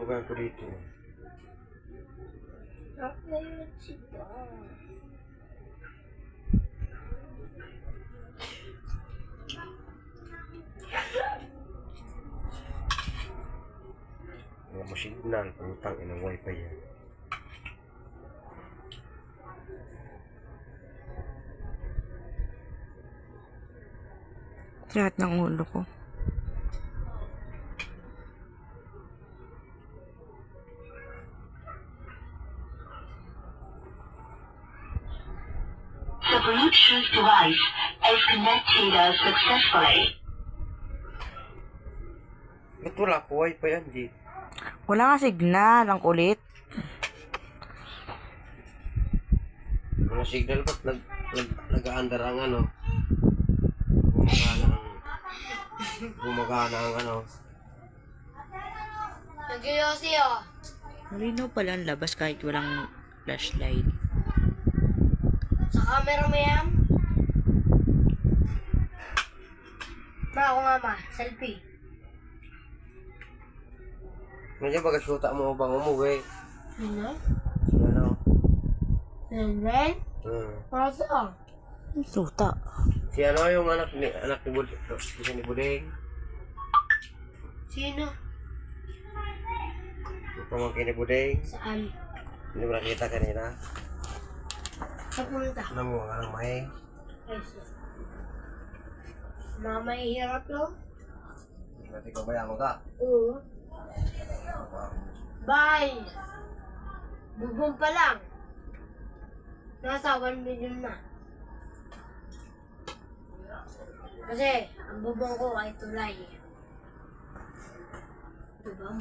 tulugan ko dito. Wala mo signal, putang inang wifi yan. Lahat ng ulo ko. The Bluetooth device is connected successfully. Ba't wala ko wifi yan, di? Wala nga signal. Ang kulit. Wala signal, ba't nag-aandar ang ano? Gumagana ang ano? Nag-yosi oh. Malinaw pala ang labas kahit walang flashlight. Sa camera mo yan? Ma, ako nga ma. Selfie. Medyo baga syuta mo bang umuwi? Ano? Ano? Then? Para saan? Ang suta. Si ano yung anak ni Budeng? Ni Budeng? Sino? Yung pamangkin ni Budeng? Saan? Hindi mo nakita kanina? Saan pumunta? Ano mo, anong may? Ay, siya. Mama, hirap yun? Dati ko bayaman ka? Oo. Bye! Bubong pa lang. Nasa 1 million na. Kasi, ang bubong ko ay tulay. Diba?